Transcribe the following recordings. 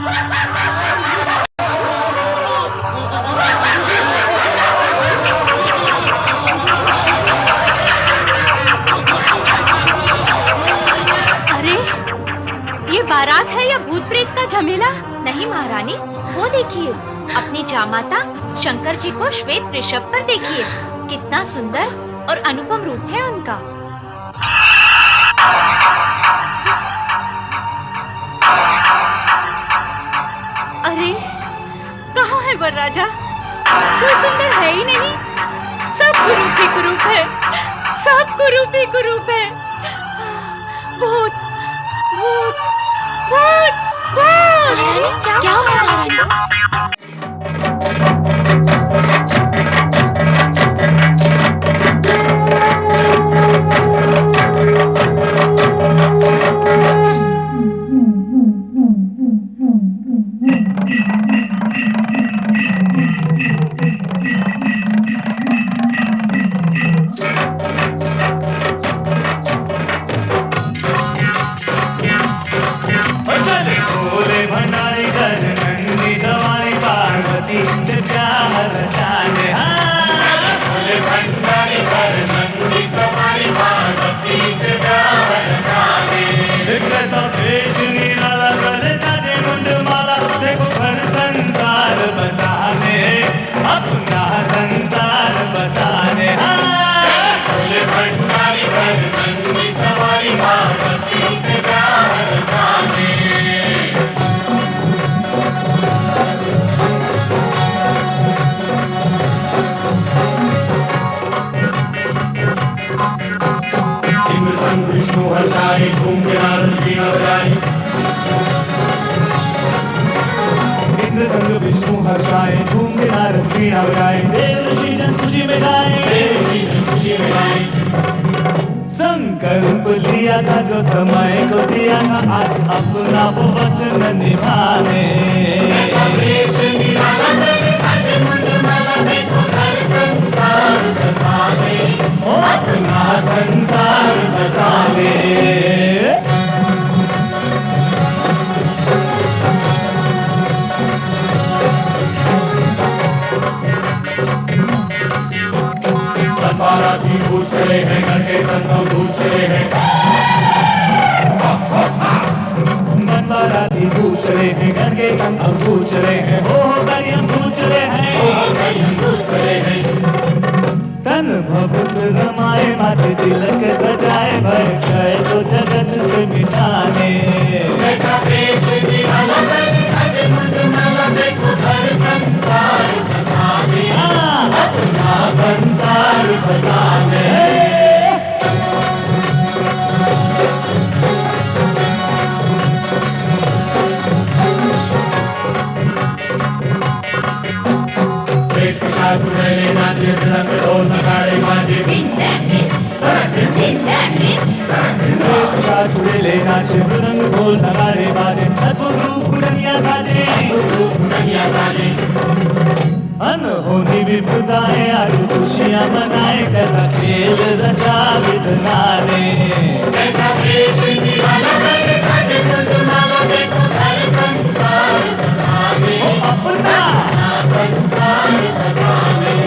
अरे, ये बारात है या भूत प्रेत का झमेला? नहीं महारानी, वो देखिए, अपनी जामाता शंकर जी को श्वेत वृषभ पर देखिए। कितना सुंदर और अनुपम रूप है उनका। अरे, कहाँ है वरराजा? कोई सुंदर है ही नहीं। सब कुरूप ही कुरूप है, सब कुरूप ही कुरूप है। भूत, भूत, भूत, भूत! क्या हुआ महारानी? संकल्प लिया था जो समय को दिया था, आज अपना वो वचन निभाने। अपना संसार बसाने। बाराती भूत चले हैं, घर के संगम भूत चले हैं। बाराती भूत चले हैं, घर के संगम भूत चले हैं। हो करियम भूत चले हैं, हो करियम भूत चले हैं। तन भभूत रमाए, माथे तिलक सजाए, भय गए तो जगत से मिटाने। ऐसा देश निराला सज मंडला, देखो घर संसार बसाने। अपना संसार बसाने। नाचे ढोल नगाड़े बाजे, नाचे मृदंग ढोल नगाड़े बाजे, अद्भुत रूप दुनिया साजे। अनहोनी विपदाएं आज खुशियां मनाए, कैसा खेल रचा विधना ने। कैसा देश निराला सज मंडला, देखो घर संसार बसाने। अपना संसार बसाने।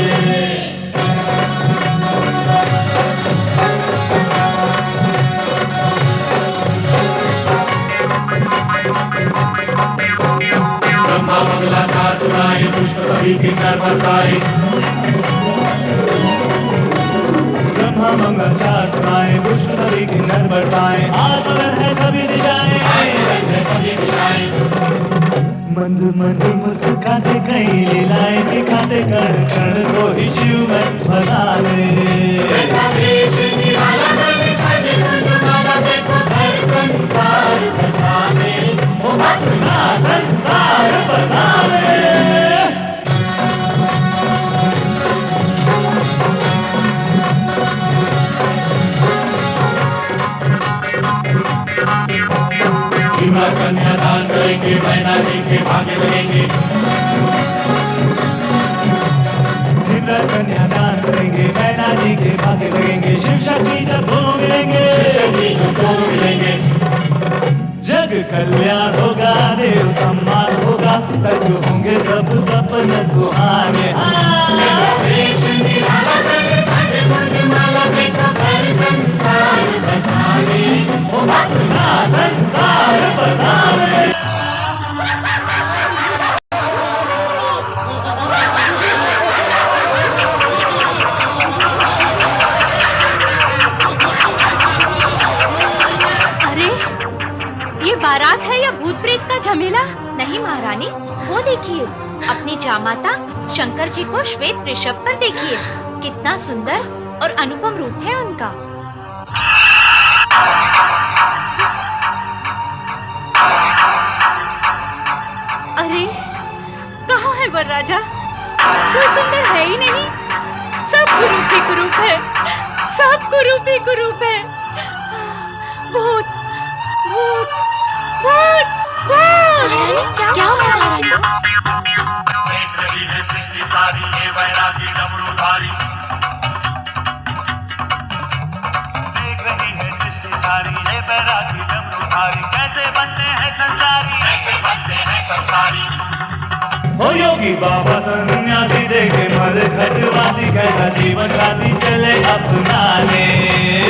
ब्रह्मा मंगलाचार सुनाए, पुष्प सभी के घर बरसाए। ब्रह्मा मंगलाचार सुनाए, पुष्प सभी के घर बरसाए। आज मगन है सभी दिशाएं, मंद मंद मुस्काते कई लीलाएं दिखाते, कण कण को ही शिव में बनाने। ऐसा देश निराला सज मंडला, देखो घर संसार बसाने। अपना संसार बसाने। कन्यादान करेंगे, मैना जी के भागे लगेंगे। कन्यादान करेंगे, मैना जी के भागे लगेंगे। शिव शक्ति जब दोनों मिलेंगे, जग कल्याण होगा, देव सम्मान सुहाने देश निराला कर सारे मुंडमाला बेटा कर संसार बसावे ओ अपना संसार बसावे ये बारात है या भूत प्रेत का झमेला? नहीं महारानी, वो देखिए अपनी जामाता शंकर जी को श्वेत वृषभ पर देखिए, कितना सुंदर और अनुपम रूप है उनका। अरे कहाँ है वरराजा? कोई सुंदर है ही नहीं, सब कुरूप ही कुरूप है, सब कुरूप ही कुरूप है। भूत भूत भूत भूत! क्या हुआ महारानी? देख रही है सृष्टि सारी ये वैरागी डमरूधारी, देख रही है सृष्टि सारी ये वैरागी डमरूधारी, कैसे बनते हैं संसारी, कैसे बनते हैं संसारी। हो योगी बाबा सन्यासी देखे मर खटवासी, कैसा जीवन साथी चले अपनाने,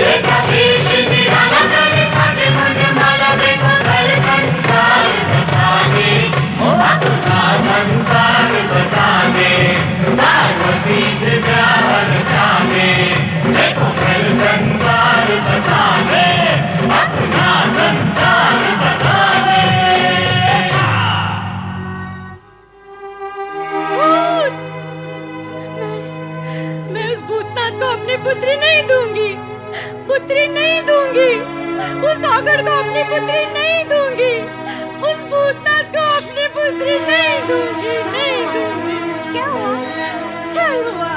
ऐसा देश निराला कर सारे मुंडमाला देखो कर संसार बसाने ओ अपना संसार बसाने, पार्वती से प्यार रचाने देखो कर संसार बसाने, अपना संसार बसाने। मैं उस भूतनाथ को अपनी पुत्री नहीं दूंगी, पुत्री नहीं दूंगी, उस सागर को अपनी पुत्री नहीं दूंगी, उस भूतनाथ को अपनी पुत्री नहीं दूंगी, नहीं दूंगी। क्या हुआ? छल हुआ,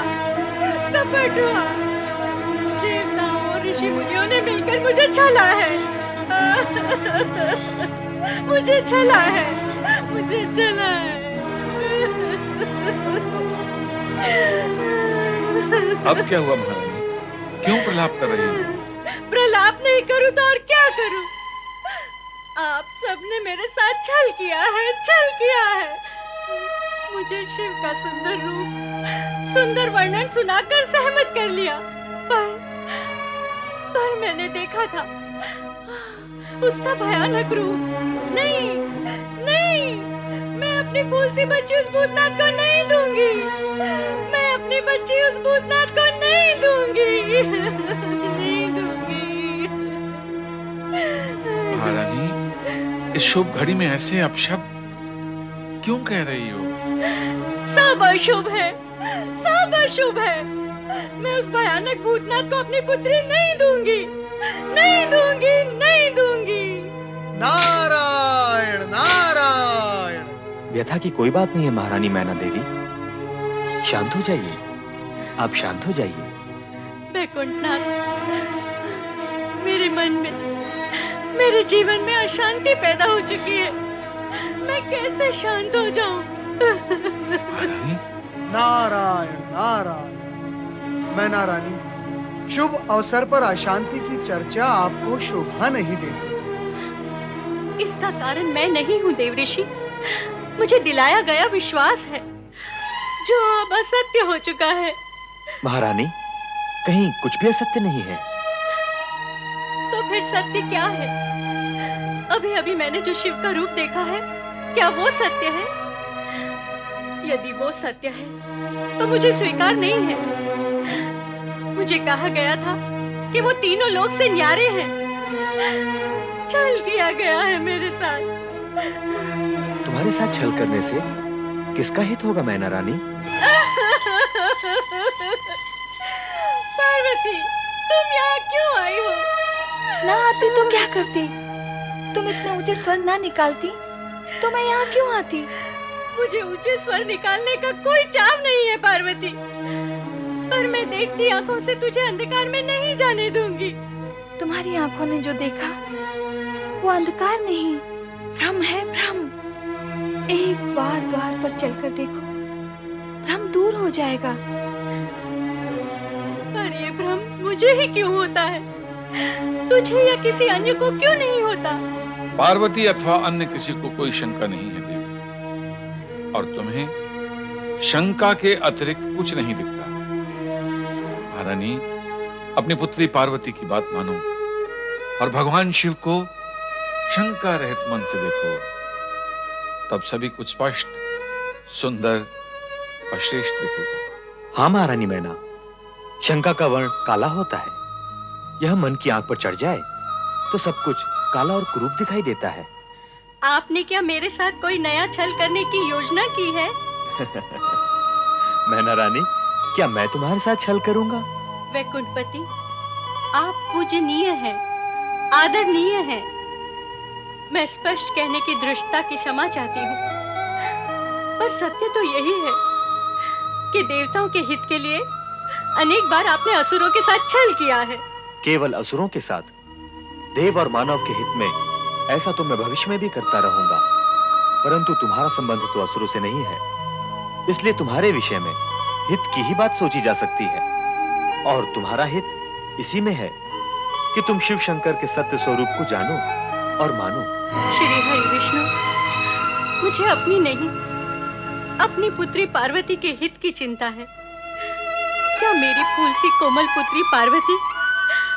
कपट हुआ, देवताओं और ऋषि मुनियों ने मिलकर मुझे छला है, मुझे छला है, मुझे छला है। अब क्या हुआ महारानी? क्यों प्रलाप कर रही हो? प्रलाप नहीं करूं तो और क्या करूं? आप सबने मेरे साथ छल किया है, छल किया है। मुझे शिव का सुंदर रूप, सुंदर वर्णन सुनाकर सहमत कर लिया, पर मैंने देखा था उसका भयानक रूप। नहीं नहीं, मैं अपनी फूल सी बच्ची उस भूतनाथ को नहीं दूंगी, मैं अपनी बच्ची उस भूतनाथ को नहीं दूंगी, नहीं दूंगी। महारानी, इस शुभ घड़ी में ऐसे अपशब्द क्यों कह रही हो? सब अशुभ है, सब अशुभ है। मैं उस भयानक भूतनाथ को अपनी पुत्री नहीं दूंगी, नहीं दूंगी, नहीं दूंगी। नारायण नारायण। व्यथा की कोई बात नहीं है महारानी मैना देवी, शांत हो जाइए, आप शांत हो जाइए। वैकुंठनाथ, मेरे मन में, मेरे जीवन में अशांति पैदा हो चुकी है, मैं कैसे शांत हो जाऊं? महारानी, नारायण नारायण। मैना रानी, शुभ अवसर पर अशांति की चर्चा आपको शोभा नहीं देती। इसका कारण मैं नहीं हूँ देवऋषि, मुझे दिलाया गया विश्वास है जो अब असत्य हो चुका है। महारानी, कहीं कुछ भी असत्य नहीं है। तो फिर सत्य क्या है? अभी अभी मैंने जो शिव का रूप देखा है, क्या वो सत्य है? यदि वो सत्य है तो मुझे स्वीकार नहीं है। मुझे कहा गया था कि वो तीनों लोक से न्यारे हैं। छल किया गया है मेरे साथ। तुम्हारे साथ छल करने से किसका हित होगा मैना रानी? पार्वती, तुम यहाँ क्यों आई हो? ना आती तो क्या करती? तुम इतने ऊंचे स्वर ना निकालती तो मैं यहाँ क्यों आती? मुझे ऊंचे स्वर निकालने का कोई चाव नहीं है पार्वती, पर मैं देखती आंखों से तुझे अंधकार में नहीं जाने दूंगी। तुम्हारी आंखों ने जो देखा वो अंधकार नहीं, भ्रम है, भ्रम। एक बार द्वार पर चलकर देखो, भ्रम दूर हो जाएगा। पर ये भ्रम मुझे ही क्यों होता है? तुझे या किसी अन्य को क्यों नहीं होता? पार्वती अथवा अन्य किसी को कोई शंका नहीं है देवी, और तुम्हें शंका के अतिरिक्त कुछ नहीं दिखता। महारानी, अपनी पुत्री पार्वती की बात मानो और भगवान शिव को शंका रहित मन से देखो, तब सभी कुछ स्पष्ट, सुंदर और श्रेष्ठ दिखेगा। हाँ महारानी मैना, शंका का वर्ण काला होता है। यह मन की आंख पर चढ़ जाए तो सब कुछ काला और कुरूप दिखाई देता है। आपने क्या मेरे साथ कोई नया छल करने की योजना की है? मैना रानी, क्या मैं तुम्हारे साथ छल करूंगा? वैकुंठपति, आप पूजनीय हैं, आदरणीय हैं। मैं स्पष्ट कहने की दृष्टता की क्षमा चाहती हूँ, पर सत्य तो यही है कि देवताओं के हित के लिए अनेक बार आपने असुरों के साथ छल किया है। केवल असुरों के साथ? देव और मानव के हित में ऐसा तो मैं भविष्य में भी करता रहूंगा, परंतु तुम्हारा संबंध तो असुरों से नहीं है, इसलिए तुम्हारे विषय में हित की ही बात सोची जा सकती है। और तुम्हारा हित इसी में है कि तुम शिव शंकर के सत्य स्वरूप को जानो और मानो। श्री हरि विष्णु, मुझे अपनी नहीं, अपनी पुत्री पार्वती के हित की चिंता है। क्या मेरी फूल सी कोमल पुत्री पार्वती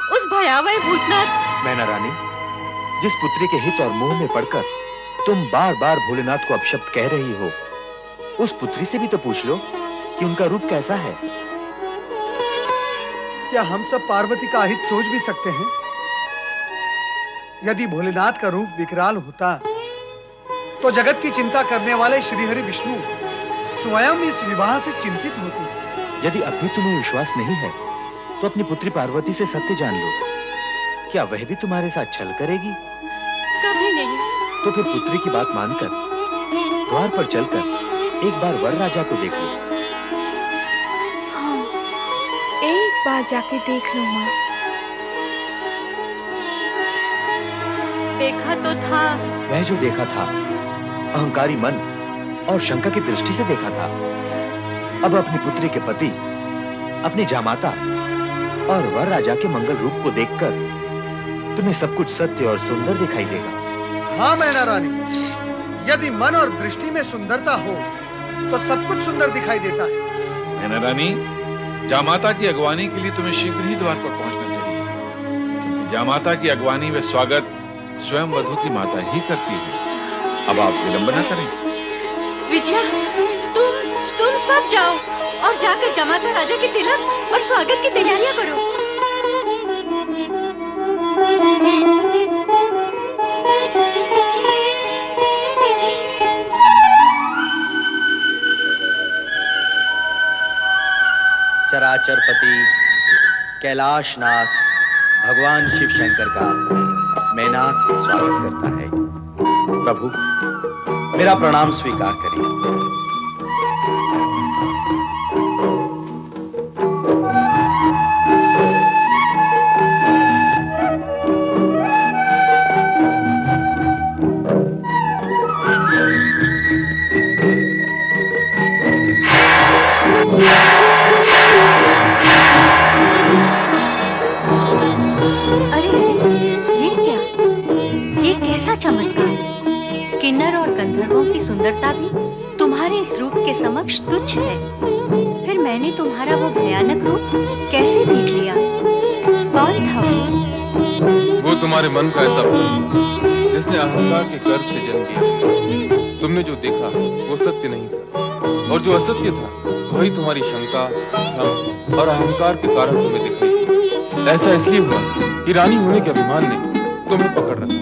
उस भयावह भूतनाथ। मैना रानी, जिस पुत्री के हित और मोह में पड़कर तुम बार बार भोलेनाथ को अपशब्द कह रही हो, उस पुत्री से भी तो पूछ लो कि उनका रूप कैसा है। क्या हम सब पार्वती का हित सोच भी सकते हैं? यदि भोलेनाथ का रूप विकराल होता तो जगत की चिंता करने वाले श्रीहरि विष्णु स्वयं इस विवाह से चिंतित होते। यदि अब भी तुम्हें विश्वास नहीं है तो अपनी पुत्री पार्वती से सत्य जान लो। क्या वह भी तुम्हारे साथ छल करेगी? कभी नहीं। तो फिर पुत्री की बात मानकर द्वार पर चलकर एक बार वर राजा को देख लो। हाँ, एक बार जाके देख लो माँ। देखा तो था। वह जो देखा था अहंकारी मन और शंका की दृष्टि से देखा था। अब अपनी पुत्री के पति, अपनी जामाता और वर राजा के मंगल रूप को देखकर तुम्हें सब कुछ सत्य और सुंदर दिखाई देगा। हाँ मैना रानी, यदि मन और दृष्टि में सुंदरता हो तो सब कुछ सुंदर दिखाई देता है। मैना रानी, जामाता की अगवानी के लिए तुम्हें शीघ्र ही द्वार पर पहुंचना चाहिए, क्योंकि जामाता की अगवानी व स्वागत स्वयं वधू की माता ही करती है। अब आप विलंब न करें। विजया, तुम सब जाओ और जाकर जमाता राजा के तिलक और स्वागत की तैयारियां करो। चराचरपति कैलाशनाथ भगवान शिव शंकर का मैनाक स्वागत करता है। प्रभु, मेरा प्रणाम स्वीकार करिए। चमत्कार! किन्नर और गंधर्वों की सुंदरता भी तुम्हारे इस रूप के समक्ष तुच्छ है। फिर मैंने तुम्हारा वो भयानक रूप कैसे देख लिया? कौन था वो तुम्हारे मन का ऐसा भूत जिसने अहंकार के गर्भ से जन्म लिया। तुमने जो देखा वो सत्य नहीं था, और जो असत्य था वही तुम्हारी शंका, भ्रम और अहंकार के कारण तुम्हें दिख रही थी। ऐसा इसलिए हुआ कि रानी होने के अभिमान ने तुम्हें पकड़ रखा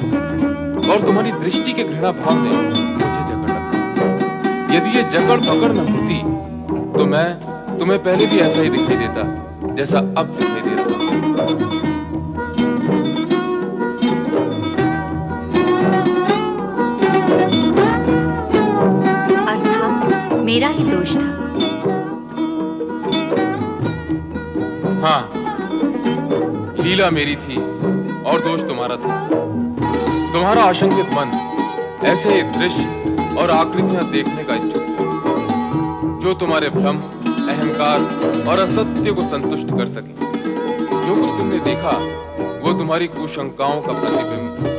और तुम्हारी दृष्टि के घृणा भाव ने मुझे जकड़ रखा। यदि ये जकड़ पकड़ न होती तो मैं तुम्हें पहले भी ऐसा ही दिखाई देता जैसा अब दिखाई दे रहा है। अर्थात मेरा ही दोष था। हाँ, लीला मेरी थी और दोष तुम्हारा था। तुम्हारा आशंकित मन ऐसे ही दृश्य और आकृतियां देखने का इच्छुक था जो तुम्हारे भ्रम, अहंकार और असत्य को संतुष्ट कर सके। जो कुछ तुमने देखा वो तुम्हारी कुशंकाओं का प्रतिबिंब था।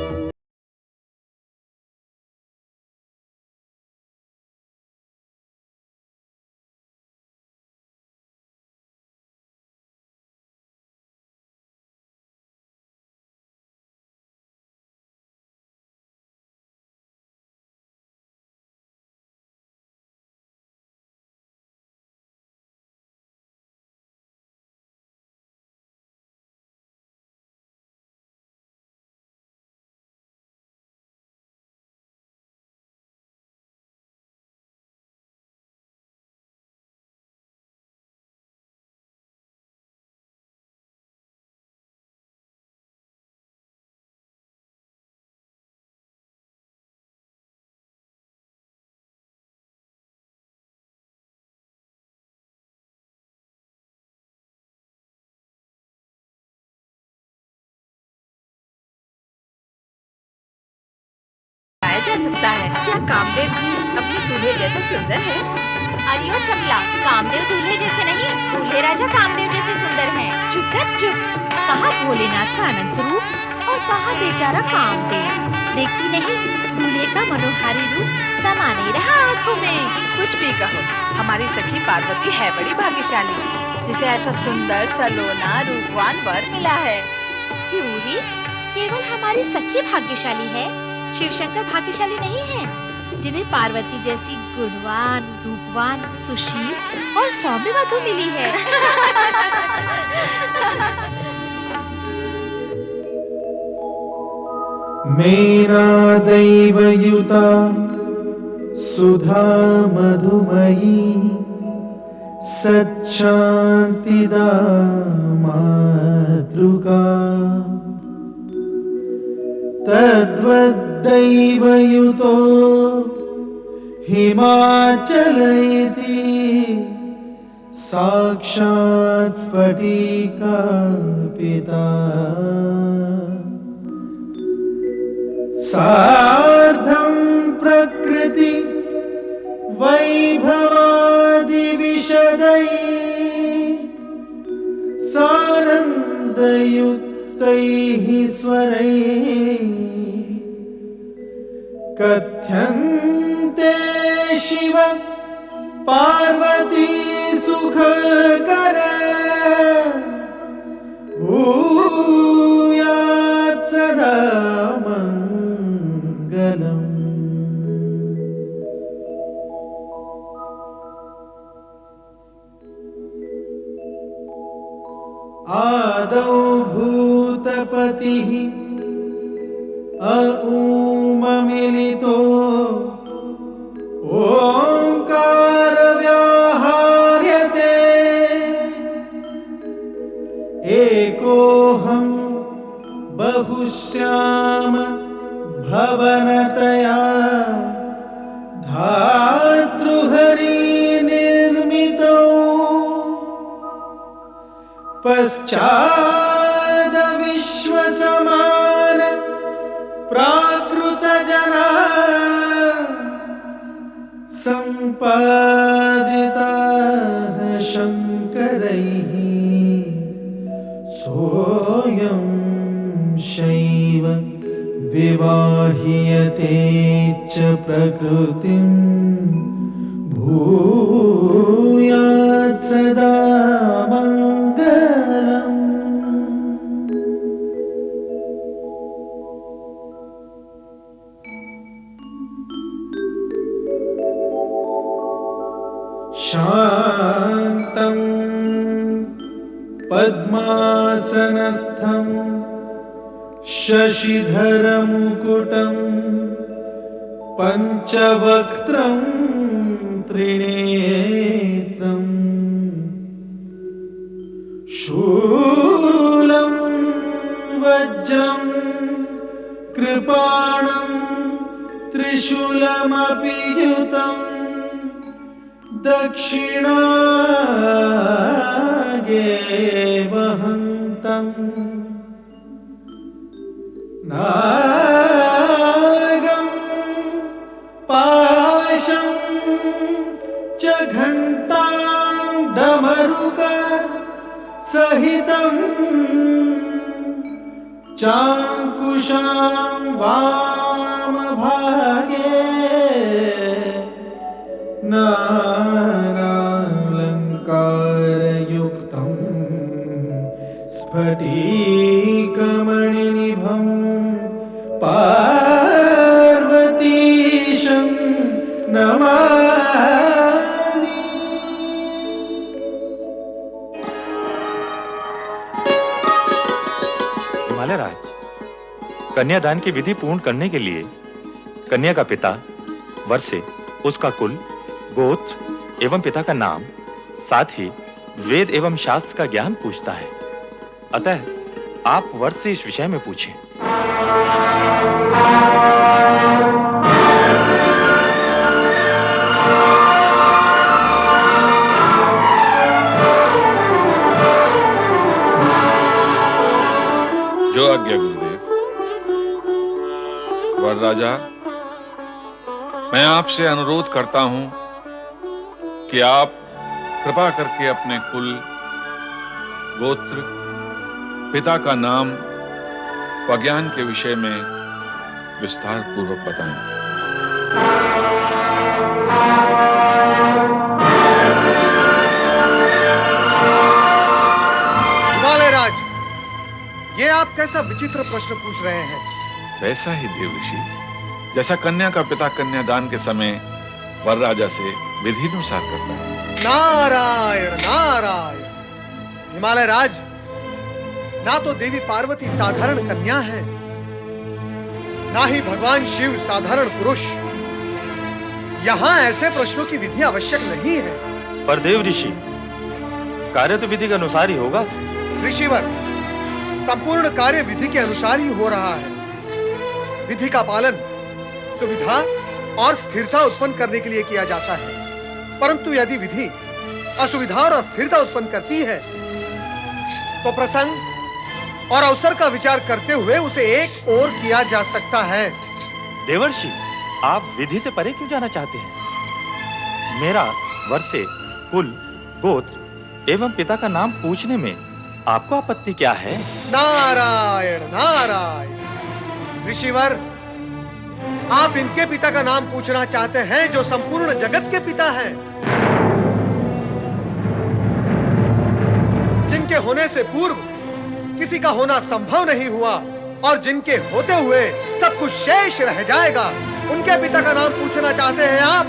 सकता है। क्या कामदेव भी अपने दूल्हे जैसा सुंदर है? अरे ओ चपला, कामदेव दूल्हे जैसे नहीं, दूल्हे राजा कामदेव जैसे सुंदर हैं। चुप कर चुप। कहाँ भोलेनाथ का अनंत रूप और कहाँ बेचारा कामदेव। देखती नहीं, दूल्हे का मनोहारी रूप समा नहीं रहा आँखों में। कुछ भी कहो, हमारी सखी पार्वती है बड़ी भाग्यशाली, जिसे ऐसा सुंदर सलोना रूपवान वर मिला है। क्यों री? केवल हमारी सखी भाग्यशाली है, शिव शंकर भाग्यशाली नहीं है, जिन्हें पार्वती जैसी गुणवान, रूपवान, सुशील और सौम्य वधू मिली है। मेरा दैवयुता सुधा मधुमयी सच्चान्तिदा मातृका तद्वद्दैवयुतो हिमाचलयति साक्षात् स्फटिकाङ्किता सार्धं प्रकृति वैभवादिविशदै सानन्दयुक्तैः स्वरैः कथ्यन्ते शिव पार्वती सुखकर भूयात् सदा मंगलम्। आदौ भूतपतिः अऊममिलितो ओंकार व्याहार्यते एकोऽहं बहुश्याम भवनतया धातृहरि निर्मितौ पश्चाद विश्वसमान प्राकृतजना सम्पादिताः शङ्करैः सोऽयं शैव विवाह्यते च प्रकृतिं भूयात् सदा मङ्गलम्। शान्तं पद्मासनस्थं शशिधरमुकुटं पञ्चवक्त्रं त्रिनेत्रं शूलं वज्रं कृपाणं त्रिशूलमपि युतं दक्षिणागे वहन्तम् नागं पाशं च घण्टां डमरुक सहितं चाङ्कुशां वामभागे नानालङ्कारयुक्तं स्फटिकमणिनिभं पार्वतीशं नमामि। हिमालयराज, कन्यादान की विधि पूर्ण करने के लिए कन्या का पिता वर से उसका कुल, गोत्र एवं पिता का नाम, साथ ही वेद एवं शास्त्र का ज्ञान पूछता है। अतः आप वर से इस विषय में पूछें। जो आज्ञा गुरुदेव। वर राजा, मैं आपसे अनुरोध करता हूं कि आप कृपा करके अपने कुल, गोत्र, पिता का नाम व ज्ञान के विषय में विस्तार पूर्वक बताएं। हिमालयराज, ये आप कैसा विचित्र प्रश्न पूछ रहे हैं? वैसा ही देव ऋषि, जैसा कन्या का पिता कन्यादान के समय वर राजा से विधि अनुसार करता है। नारायण नारायण। हिमालयराज, ना तो देवी पार्वती साधारण कन्या है, ना ही भगवान शिव साधारण पुरुष। यहाँ ऐसे प्रश्नों की विधि आवश्यक नहीं है। पर देव ऋषि, कार्य तो विधि के अनुसार ही होगा। ऋषिवर, संपूर्ण कार्य विधि के अनुसार ही हो रहा है। विधि का पालन सुविधा और स्थिरता उत्पन्न करने के लिए किया जाता है, परंतु यदि विधि असुविधा और अस्थिरता उत्पन्न करती है तो प्रसंग और अवसर का विचार करते हुए उसे एक ओर किया जा सकता है। देवर्षि, आप विधि से परे क्यों जाना चाहते हैं? मेरा वर्षे, कुल, गोत्र एवं पिता का नाम पूछने में आपको आपत्ति क्या है? नारायण नारायण। ऋषिवर, आप इनके पिता का नाम पूछना चाहते हैं जो संपूर्ण जगत के पिता हैं, जिनके होने से पूर्व किसी का होना संभव नहीं हुआ और जिनके होते हुए सब कुछ शेष रह जाएगा। उनके पिता का नाम पूछना चाहते हैं आप?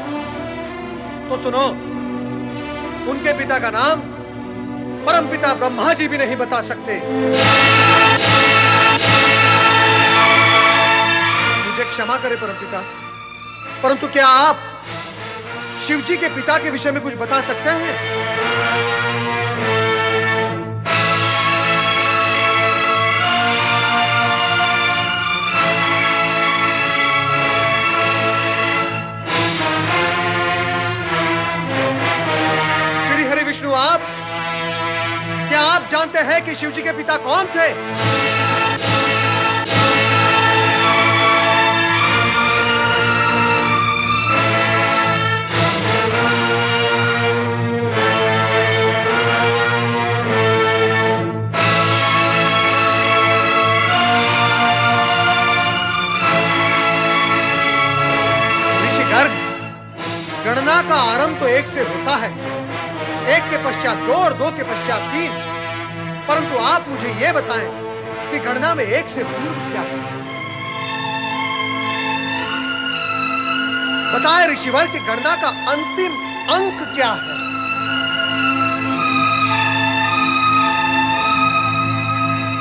तो सुनो, उनके पिता का नाम परमपिता ब्रह्मा जी भी नहीं बता सकते। मुझे क्षमा करें परमपिता, परंतु क्या आप शिव जी के पिता के विषय में कुछ बता सकते हैं? श्री हरि विष्णु, क्या आप जानते हैं कि शिव जी के पिता कौन थे? ऋषि गर्ग, गणना का आरंभ तो एक से होता है, एक के पश्चात दो और दो के पश्चात तीन, परंतु आप मुझे यह बताएं कि गणना में एक से पूर्व क्या है? बताएं ऋषिवर कि गणना का अंतिम अंक क्या है?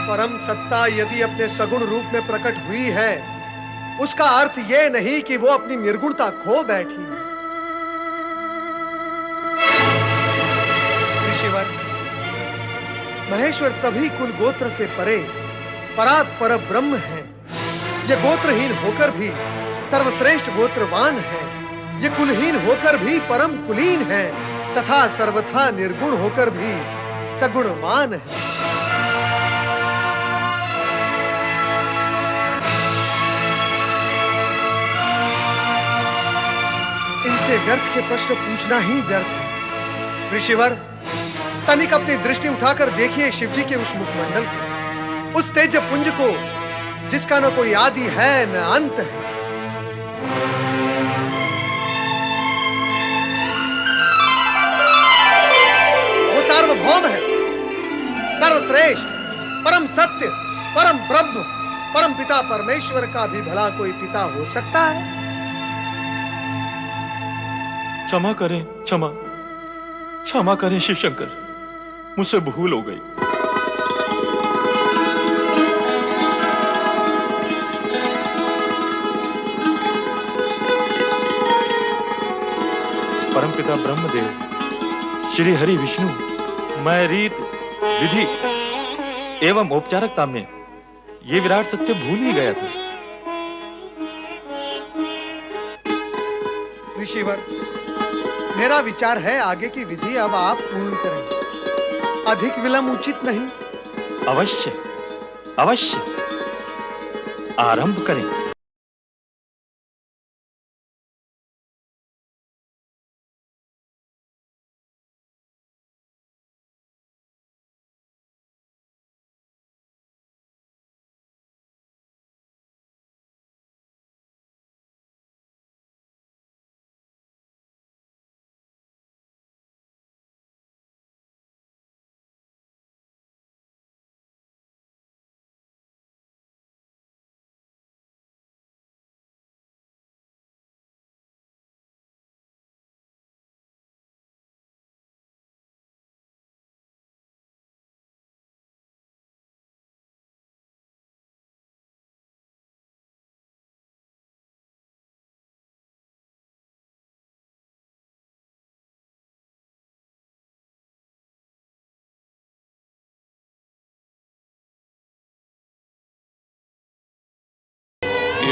परम सत्ता यदि अपने सगुण रूप में प्रकट हुई है, उसका अर्थ यह नहीं कि वो अपनी निर्गुणता खो बैठी है। ऋषिवर, महेश्वर सभी कुल गोत्र से परे परात् पर ब्रह्म है। ये गोत्रहीन होकर भी सर्वश्रेष्ठ गोत्रवान है, ये कुलहीन होकर भी परम कुलीन है तथा सर्वथा निर्गुण होकर भी सगुणवान है। इनसे व्यर्थ के प्रश्न पूछना ही व्यर्थ है। ऋषिवर, तनिक अपनी दृष्टि उठाकर देखिए शिव जी के उस मुखमंडल को, उस तेज पुंज को जिसका न कोई आदि है न अंत है। वो सार्वभौम है, सर्वश्रेष्ठ, परम सत्य, परम ब्रह्म, परम पिता परमेश्वर का भी भला कोई पिता हो सकता है? क्षमा करें, क्षमा करें शिव शंकर, मुझसे भूल हो गई। परमपिता ब्रह्मदेव, श्री हरि विष्णु, मैं रीत, विधि एवं औपचारिकता में ये विराट सत्य भूल ही गया था। ऋषिवर, मेरा विचार है आगे की विधि अब आप पूर्ण करें, अधिक विलंब उचित नहीं। अवश्य अवश्य आरंभ करें।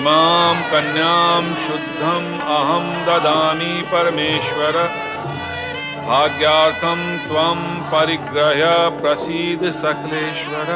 इमां कन्यां शुद्धम अहम ददामि परमेश्वर भाग्यार्थम त्वं परिग्रह्य प्रसीद सकलेश्वर।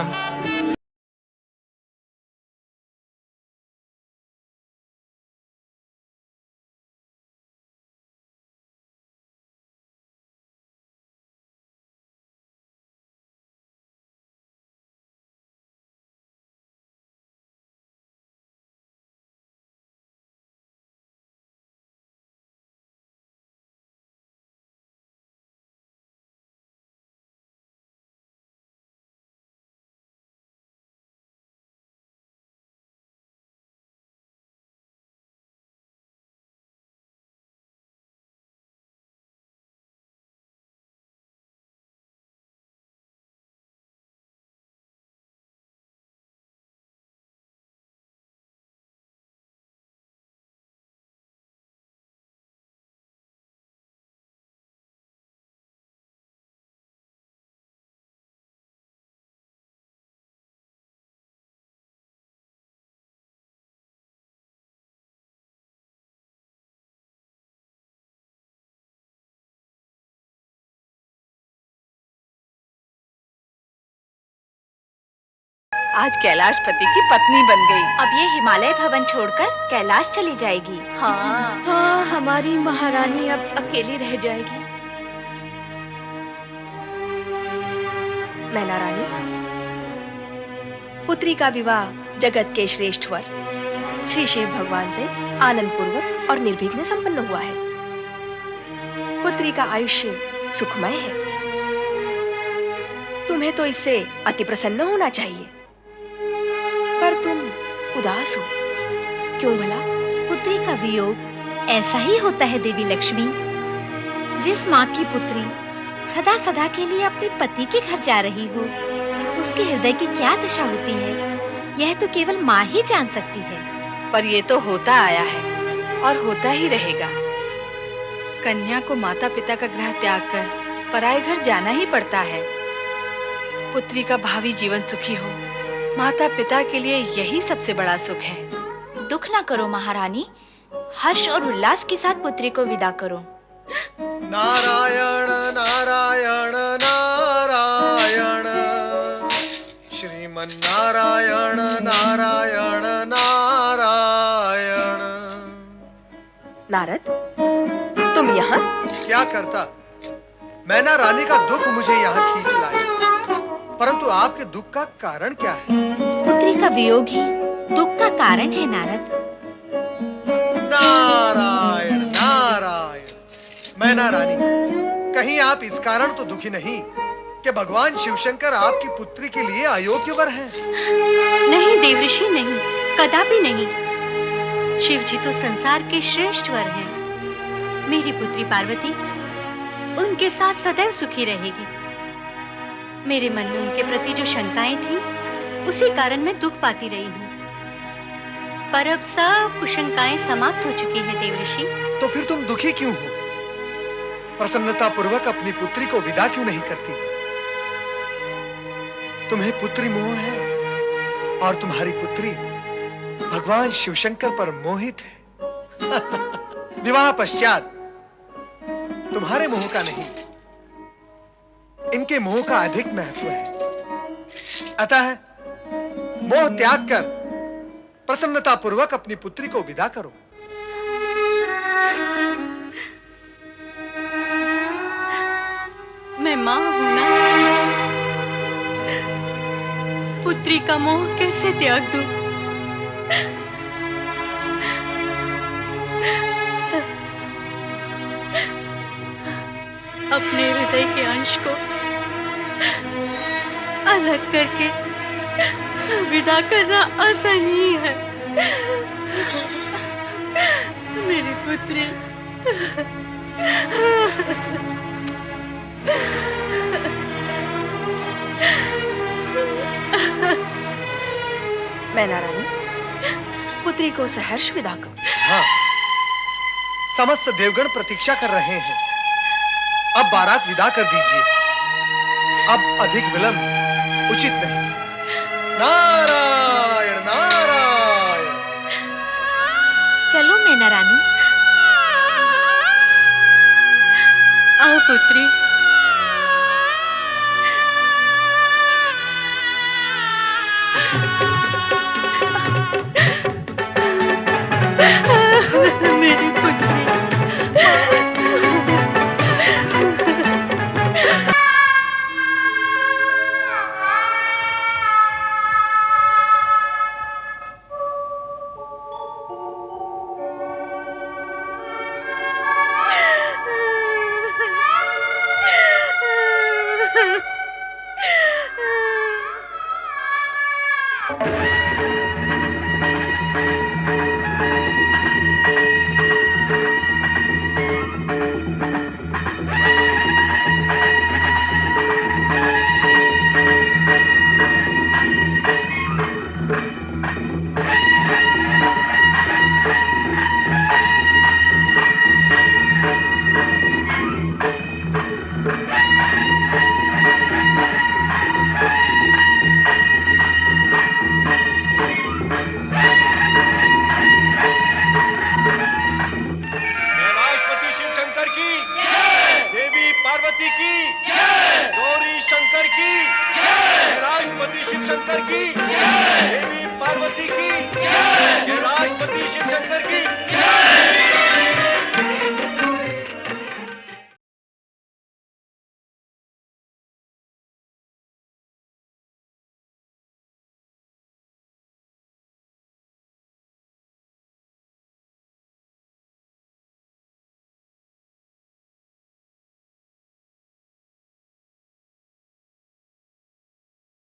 आज कैलाशपति की पत्नी बन गई। अब ये हिमालय भवन छोड़कर कैलाश चली जाएगी। हाँ हाँ, हमारी महारानी अब अकेली रह जाएगी। मैना रानी, पुत्री का विवाह जगत के श्रेष्ठ वर श्री शिव भगवान से आनंद पूर्वक और निर्विघ्न संपन्न हुआ है। पुत्री का आयुष्य सुखमय है। तुम्हें तो इससे अति प्रसन्न होना चाहिए, पर तुम उदास हो, क्यों भला? पुत्री का वियोग ऐसा ही होता है देवी लक्ष्मी। जिस माँ की पुत्री सदा सदा के लिए अपने पति के घर जा रही हो, उसके हृदय की क्या दशा होती है, यह तो केवल माँ ही जान सकती है। पर ये तो होता आया है और होता ही रहेगा। कन्या को माता पिता का गृह त्याग कर पराये घर जाना ही पड़ता है। पुत्री का भावी जीवन सुखी हो, माता पिता के लिए यही सबसे बड़ा सुख है। दुख ना करो महारानी, हर्ष और उल्लास के साथ पुत्री को विदा करो। नारायण नारायण नारायण, श्रीमन नारायण नारायण नारायण। नारद, तुम यहाँ? क्या करता, मैना रानी का दुख मुझे यहाँ खींच लाया, परंतु आपके दुख का कारण क्या है? पुत्री का वियोग ही दुख का कारण है नारद। नारायण नारायण। मैना रानी, कहीं आप इस कारण तो दुखी नहीं कि भगवान शिवशंकर आपकी पुत्री के लिए अयोग्य वर हैं? नहीं देवऋषि, नहीं, कदापि नहीं। शिव जी तो संसार के श्रेष्ठ वर हैं। मेरी पुत्री पार्वती उनके साथ सदैव सुखी रहेगी। मेरे मन में उनके प्रति जो शंकाएं थी, उसी कारण मैं दुख पाती रही हूँ। पर अब सब कुशंकाएं समाप्त हो चुकी हैं देवऋषि। तो फिर तुम दुखी क्यों हो? प्रसन्नता पूर्वक अपनी पुत्री को विदा क्यों नहीं करती? तुम्हें पुत्री मोह है और तुम्हारी पुत्री भगवान शिवशंकर पर मोहित है। विवाह पश्चात तुम्हारे मोह का नहीं, इनके मोह का अधिक महत्व है। अतः मोह त्याग कर प्रसन्नता पूर्वक अपनी पुत्री को विदा करो। मैं मां हूं ना, पुत्री का मोह कैसे त्याग दूं? अपने हृदय के अंश को अलग करके विदा करना आसान ही है। मेरी पुत्री, मैना रानी, पुत्री को सहर्ष विदा करो। हाँ, समस्त देवगण प्रतीक्षा कर रहे हैं। अब बारात विदा कर दीजिए। अब अधिक विलंब उचित नहीं। नारायण नारायण। चलो मैना रानी। आओ पुत्री। मेरी पुत्री। कैलाशपति शिव शंकर की देवी पार्वती की गौरी शंकर की कैलाशपति शिव शंकर की देवी पार्वती की